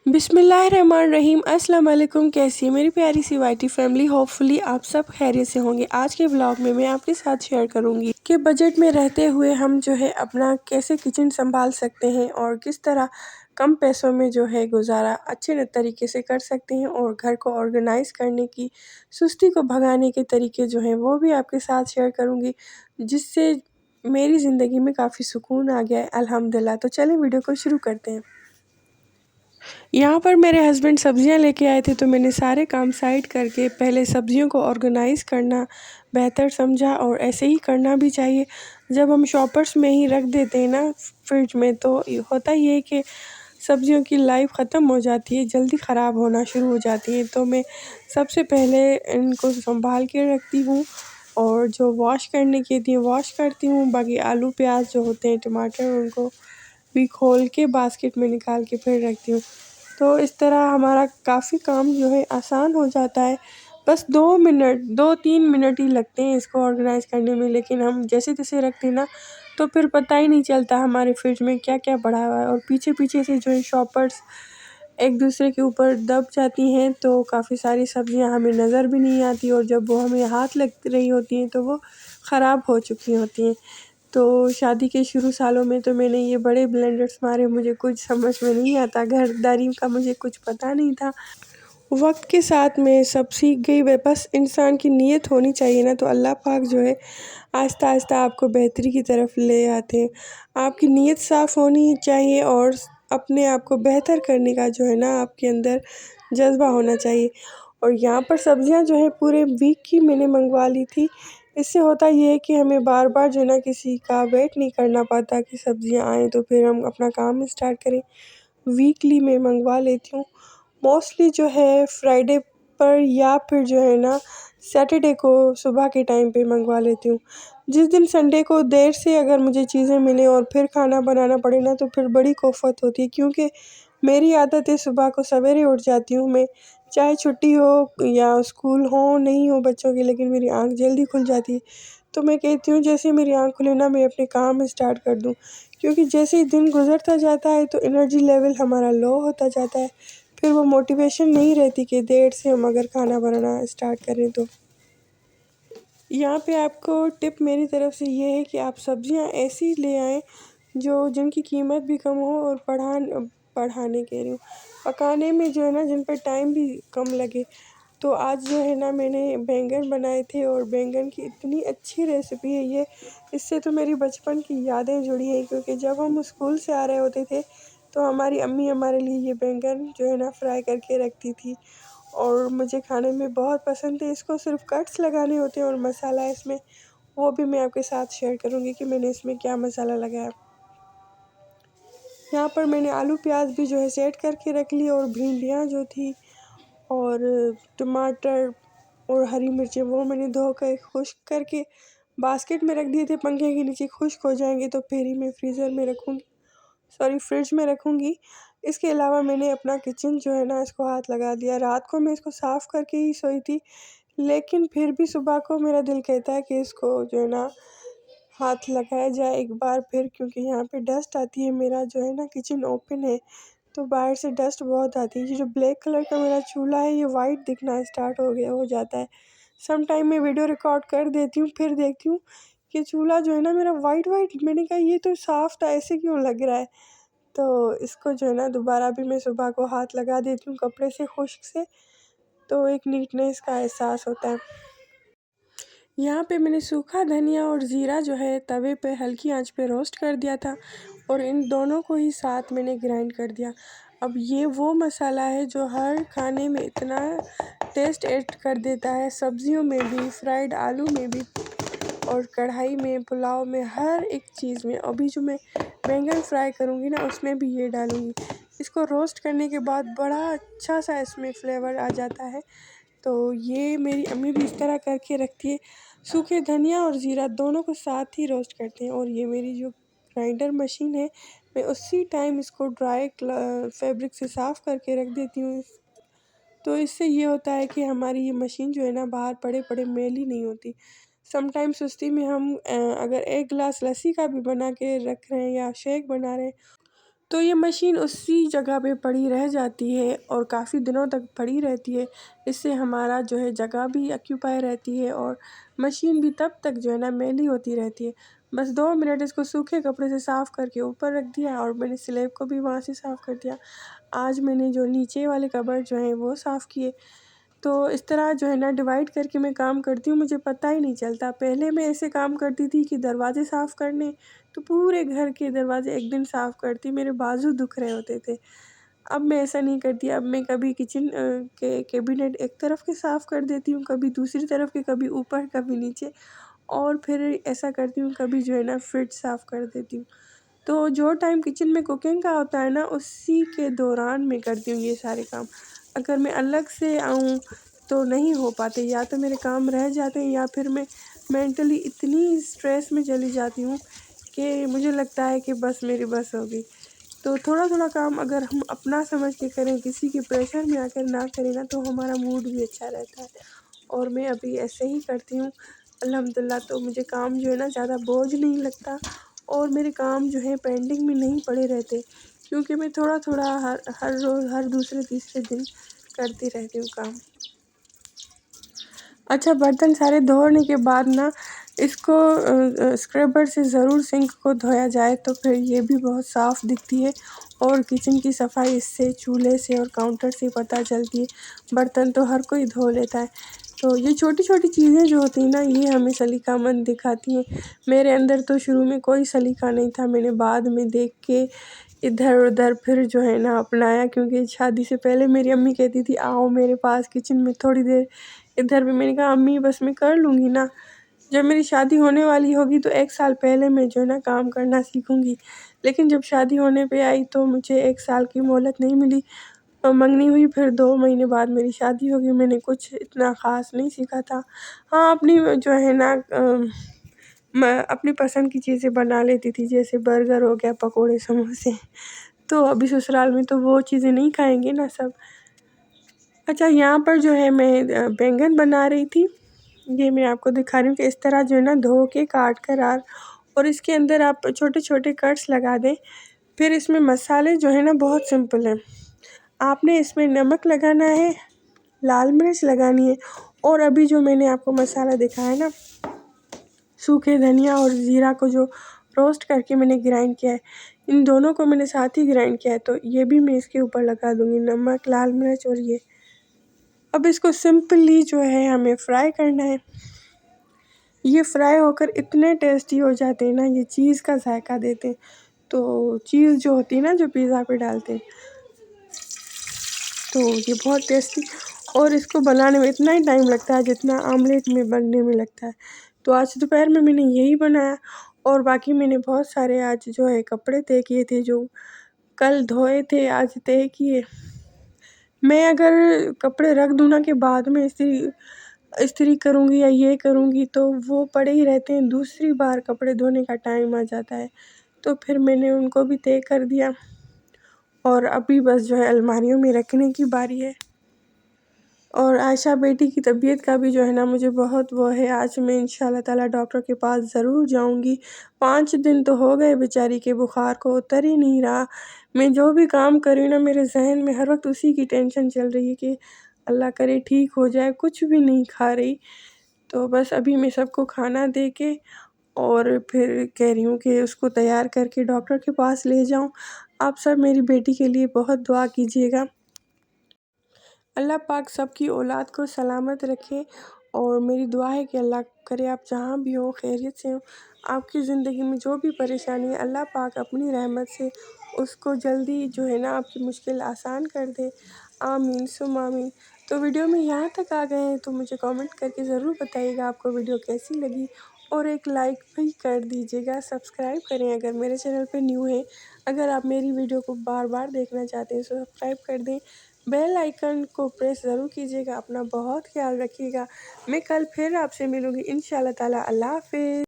बिस्मिल्लाहिर्रहमानिर्रहीम। अस्सलाम वालेकुम। कैसी है मेरी प्यारी सी वाईटी फैमिली। होपफुली आप सब खैरियत से होंगे। आज के व्लॉग में मैं आपके साथ शेयर करूंगी कि बजट में रहते हुए हम जो है अपना कैसे किचन संभाल सकते हैं और किस तरह कम पैसों में जो है गुजारा अच्छे तरीके से कर सकते हैं, और घर को ऑर्गेनाइज करने की सुस्ती को भगाने के तरीके जो हैं वो भी आपके साथ शेयर करूँगी, जिससे मेरी ज़िंदगी में काफ़ी सुकून आ गया है अल्हम्दुलिल्लाह। तो चलें वीडियो को शुरू करते हैं। यहाँ पर मेरे हस्बैंड सब्जियाँ लेके आए थे, तो मैंने सारे काम साइड करके पहले सब्जियों को ऑर्गेनाइज़ करना बेहतर समझा, और ऐसे ही करना भी चाहिए। जब हम शॉपर्स में ही रख देते हैं ना फ्रिज में, तो होता ये है कि सब्जियों की लाइफ ख़त्म हो जाती है, जल्दी ख़राब होना शुरू हो जाती है। तो मैं सबसे पहले इनको संभाल के रखती हूँ, और जो वॉश करने की थी वॉश करती हूँ। बाकी आलू प्याज जो होते हैं, टमाटर, उनको भी खोल के बास्केट में निकाल के फिर रखती हूँ। तो इस तरह हमारा काफ़ी काम जो है आसान हो जाता है। बस 2-3 मिनट ही लगते हैं इसको ऑर्गेनाइज़ करने में, लेकिन हम जैसे तैसे रखते हैं ना, तो फिर पता ही नहीं चलता हमारे फ्रिज में क्या क्या पड़ा हुआ है। और पीछे पीछे से जो है शॉपर्स एक दूसरे के ऊपर दब जाती हैं, तो काफ़ी सारी सब्जियां हमें नज़र भी नहीं आती, और जब वो हमें हाथ लग रही होती हैं तो वो ख़राब हो चुकी होती हैं। तो शादी के शुरू सालों में तो मैंने ये बड़े ब्लेंडर्स मारे, मुझे कुछ समझ में नहीं आता, घरदारी का मुझे कुछ पता नहीं था। वक्त के साथ मैं सब सीख गई। वे बस इंसान की नीयत होनी चाहिए ना, तो अल्लाह पाक जो है आहिस्ता आहिस्ता आपको बेहतरी की तरफ ले आते हैं। आपकी नीयत साफ़ होनी चाहिए, और अपने आप को बेहतर करने का जो है ना आपके अंदर जज्बा होना चाहिए। और यहाँ पर सब्जियाँ जो है पूरे वीक की मैंने मंगवा ली थी। इससे होता ये है कि हमें बार बार जो है ना किसी का वेट नहीं करना पड़ता कि सब्जियाँ आएँ तो फिर हम अपना काम स्टार्ट करें। वीकली मैं मंगवा लेती हूँ। मोस्टली जो है फ्राइडे पर, या फिर जो है ना सैटरडे को सुबह के टाइम पे मंगवा लेती हूँ। जिस दिन संडे को देर से अगर मुझे चीज़ें मिलें और फिर खाना बनाना पड़े ना, तो फिर बड़ी कोफत होती है, क्योंकि मेरी आदत है सुबह को सवेरे उठ जाती हूँ मैं, चाहे छुट्टी हो या स्कूल हो नहीं हो बच्चों की, लेकिन मेरी आँख जल्दी खुल जाती है। तो मैं कहती हूँ जैसे मेरी आँख खुले ना, मैं अपने काम स्टार्ट कर दूँ, क्योंकि जैसे ही दिन गुजरता जाता है तो एनर्जी लेवल हमारा लो होता जाता है। फिर वो मोटिवेशन नहीं रहती कि देर से हम अगर खाना बनाना स्टार्ट करें तो। यहाँ पे आपको टिप मेरी तरफ से ये है कि आप सब्जियाँ ऐसी ले आएँ जो जिनकी कीमत भी कम हो, और पढ़ाने कह रही हूँ, पकाने में जो है ना जिन पर टाइम भी कम लगे। तो आज जो है ना मैंने बैंगन बनाए थे, और बैंगन की इतनी अच्छी रेसिपी है ये। इससे तो मेरी बचपन की यादें जुड़ी हैं, क्योंकि जब हम स्कूल से आ रहे होते थे तो हमारी अम्मी हमारे लिए ये बैंगन जो है ना फ्राई करके रखती थी, और मुझे खाने में बहुत पसंद है। इसको सिर्फ कट्स लगाने होते हैं, और मसाला इसमें वो भी मैं आपके साथ शेयर करूँगी कि मैंने इसमें क्या मसाला लगाया। यहाँ पर मैंने आलू प्याज भी जो है सेट करके रख ली, और भिंडियाँ जो थी, और टमाटर और हरी मिर्चें वो मैंने धो कर खुश्क करके बास्केट में रख दिए थे। पंखे के नीचे खुश्क हो जाएंगे तो फिर ही मैं फ्रीज़र में रखूँगी, सॉरी फ्रिज में रखूँगी। इसके अलावा मैंने अपना किचन जो है ना इसको हाथ लगा दिया। रात को मैं इसको साफ़ करके ही सोई थी, लेकिन फिर भी सुबह को मेरा दिल कहता है कि इसको जो है ना हाथ लगाया जाए एक बार फिर, क्योंकि यहाँ पे डस्ट आती है। मेरा जो है ना किचन ओपन है, तो बाहर से डस्ट बहुत आती है। ये जो ब्लैक कलर का मेरा चूल्हा है, ये वाइट दिखना स्टार्ट हो जाता है। सम टाइम मैं वीडियो रिकॉर्ड कर देती हूँ, फिर देखती हूँ कि चूल्हा जो है ना मेरा वाइट वाइट, मैंने कहा ये तो साफ़ था, ऐसे क्यों लग रहा है। तो इसको जो है ना दोबारा भी मैं सुबह को हाथ लगा देती हूँ कपड़े से खुश्क से, तो एक नीटनेस का एहसास होता है। यहाँ पे मैंने सूखा धनिया और ज़ीरा जो है तवे पे हल्की आंच पे रोस्ट कर दिया था, और इन दोनों को ही साथ मैंने ग्राइंड कर दिया। अब ये वो मसाला है जो हर खाने में इतना टेस्ट ऐड कर देता है, सब्जियों में भी, फ्राइड आलू में भी, और कढ़ाई में, पुलाव में, हर एक चीज़ में। अभी जो मैं बैंगन फ्राई करूँगी ना उसमें भी ये डालूँगी। इसको रोस्ट करने के बाद बड़ा अच्छा सा इसमें फ्लेवर आ जाता है। तो ये मेरी अम्मी भी इस तरह करके रखती है। सूखे धनिया और ज़ीरा दोनों को साथ ही रोस्ट करते हैं, और ये मेरी जो ग्राइंडर मशीन है, मैं उसी टाइम इसको ड्राई फैब्रिक से साफ़ करके रख देती हूँ। तो इससे ये होता है कि हमारी ये मशीन जो है ना बाहर पड़े पड़े मैली नहीं होती। समटाइम सुस्ती में हम अगर एक गिलास लस्सी का भी बना के रख रहे हैं या शेक बना रहे हैं, तो ये मशीन उसी जगह पे पड़ी रह जाती है और काफ़ी दिनों तक पड़ी रहती है। इससे हमारा जो है जगह भी ऑक्यूपाई रहती है और मशीन भी तब तक जो है ना मैली होती रहती है। बस 2 मिनट इसको सूखे कपड़े से साफ़ करके ऊपर रख दिया और मैंने स्लैब को भी वहाँ से साफ़ कर दिया। आज मैंने जो नीचे वाले कबर्ड जो हैं वो साफ़ किए। तो इस तरह जो है ना डिवाइड करके मैं काम करती हूँ, मुझे पता ही नहीं चलता। पहले मैं ऐसे काम करती थी कि दरवाज़े साफ़ करने, तो पूरे घर के दरवाज़े एक दिन साफ़ करती, मेरे बाजू दुख रहे होते थे। अब मैं ऐसा नहीं करती, अब मैं कभी किचन के कैबिनेट एक तरफ के साफ़ कर देती हूँ, कभी दूसरी तरफ के, कभी ऊपर, कभी नीचे, और फिर ऐसा करती हूँ कभी जो है ना फ्रिज साफ़ कर देती हूँ। तो जो टाइम किचन में कुकिंग का होता है ना, उसी के दौरान मैं करती हूँ ये सारे काम। अगर मैं अलग से आऊँ तो नहीं हो पाते, या तो मेरे काम रह जाते हैं या फिर मैं मेंटली इतनी स्ट्रेस में चली जाती हूँ कि मुझे लगता है कि बस मेरी बस हो गई। तो थोड़ा-थोड़ा काम अगर हम अपना समझ के करें, किसी के प्रेशर में आकर ना करें ना, तो हमारा मूड भी अच्छा रहता है। और मैं अभी ऐसे ही करती हूँ अल्हम्दुलिल्लाह। तो मुझे काम जो है ना ज़्यादा बोझ नहीं लगता और मेरे काम जो है पेंडिंग में नहीं पड़े रहते, क्योंकि मैं थोड़ा-थोड़ा हर हर रोज़, हर दूसरे तीसरे दिन करती रहती हूँ काम। अच्छा, बर्तन सारे धोने के बाद ना इसको स्क्रबर से ज़रूर सिंक को धोया जाए, तो फिर ये भी बहुत साफ़ दिखती है और किचन की सफाई इससे, चूल्हे से और काउंटर से पता चलती है। बर्तन तो हर कोई धो लेता है। तो ये छोटी-छोटी चीज़ें जो होती हैं ना, ये हमें सलीकामंद दिखाती हैं। मेरे अंदर तो शुरू में कोई सलीका नहीं था, मैंने बाद में देख के इधर-उधर फिर जो है ना अपनाया, क्योंकि शादी से पहले मेरी अम्मी कहती थी, आओ मेरे पास किचन में थोड़ी देर इधर भी। मैंने कहा अम्मी बस मैं कर लूँगी ना, जब मेरी शादी होने वाली होगी तो 1 साल पहले मैं जो है ना काम करना सीखूँगी। लेकिन जब शादी होने पे आई तो मुझे 1 साल की मोहलत नहीं मिली। मंगनी हुई, फिर 2 महीने बाद मेरी शादी हो गई। मैंने कुछ इतना ख़ास नहीं सीखा था। हाँ, अपनी जो है ना मैं अपनी पसंद की चीज़ें बना लेती थी, जैसे बर्गर हो गया, पकोड़े, समोसे। तो अभी ससुराल में तो वो चीज़ें नहीं खाएँगे ना सब। अच्छा, यहाँ पर जो है मैं बैंगन बना रही थी। ये मैं आपको दिखा रही हूँ कि इस तरह जो है ना धो के काट कर और इसके अंदर आप छोटे-छोटे कट्स लगा दें। फिर इसमें मसाले जो है ना बहुत सिंपल हैं। आपने इसमें नमक लगाना है, लाल मिर्च लगानी है, और अभी जो मैंने आपको मसाला दिखाया ना, सूखे धनिया और ज़ीरा को जो रोस्ट करके मैंने ग्राइंड किया है, इन दोनों को मैंने साथ ही ग्राइंड किया है, तो ये भी मैं इसके ऊपर लगा दूँगी, नमक, लाल मिर्च और ये। अब इसको सिंपली जो है हमें फ्राई करना है। ये फ्राई होकर इतने टेस्टी हो जाते हैं ना, ये चीज़ का जायका देते हैं। तो चीज़ जो होती है ना, जो पिज़्ज़ा पे डालते हैं, तो ये बहुत टेस्टी, और इसको बनाने में इतना ही टाइम लगता है जितना आमलेट में बनने में लगता है। तो आज दोपहर में मैंने यही बनाया, और बाकी मैंने बहुत सारे आज जो है कपड़े तय किए थे, जो कल धोए थे आज तय किए। मैं अगर कपड़े रख दूँ ना कि बाद में इस्त्री इस्त्री करूँगी या ये करूँगी, तो वो पड़े ही रहते हैं, दूसरी बार कपड़े धोने का टाइम आ जाता है। तो फिर मैंने उनको भी तय कर दिया और अभी बस जो है अलमारियों में रखने की बारी है। और आयशा बेटी की तबीयत का भी जो है ना मुझे बहुत वो है, आज मैं इंशाल्लाह ताला डॉक्टर के पास ज़रूर जाऊंगी। 5 दिन तो हो गए बेचारी के, बुखार को उतर ही नहीं रहा। मैं जो भी काम कर रही हूँ ना, मेरे ज़हन में हर वक्त उसी की टेंशन चल रही है कि अल्लाह करे ठीक हो जाए। कुछ भी नहीं खा रही, तो बस अभी मैं सबको खाना दे के और फिर कह रही हूँ कि उसको तैयार करके डॉक्टर के पास ले जाऊँ। आप सब मेरी बेटी के लिए बहुत दुआ कीजिएगा। अल्लाह पाक सबकी औलाद को सलामत रखे, और मेरी दुआ है कि अल्लाह करे आप जहाँ भी हो खैरियत से हो। आपकी ज़िंदगी में जो भी परेशानी है, अल्लाह पाक अपनी रहमत से उसको जल्दी जो है ना आपकी मुश्किल आसान कर दे। आमीन सुम्मा आमीन। तो वीडियो में यहाँ तक आ गए हैं तो मुझे कमेंट करके ज़रूर बताइएगा आपको वीडियो कैसी लगी, और एक लाइक भी कर दीजिएगा। सब्सक्राइब करें अगर मेरे चैनल पे न्यू हैं। अगर आप मेरी वीडियो को बार-बार देखना चाहते हैं तो सब्सक्राइब कर दें। बेल आइकन को प्रेस ज़रूर कीजिएगा। अपना बहुत ख्याल रखिएगा। मैं कल फिर आपसे मिलूँगी इंशाल्लाह ताला। अल्लाह हाफ़िज़।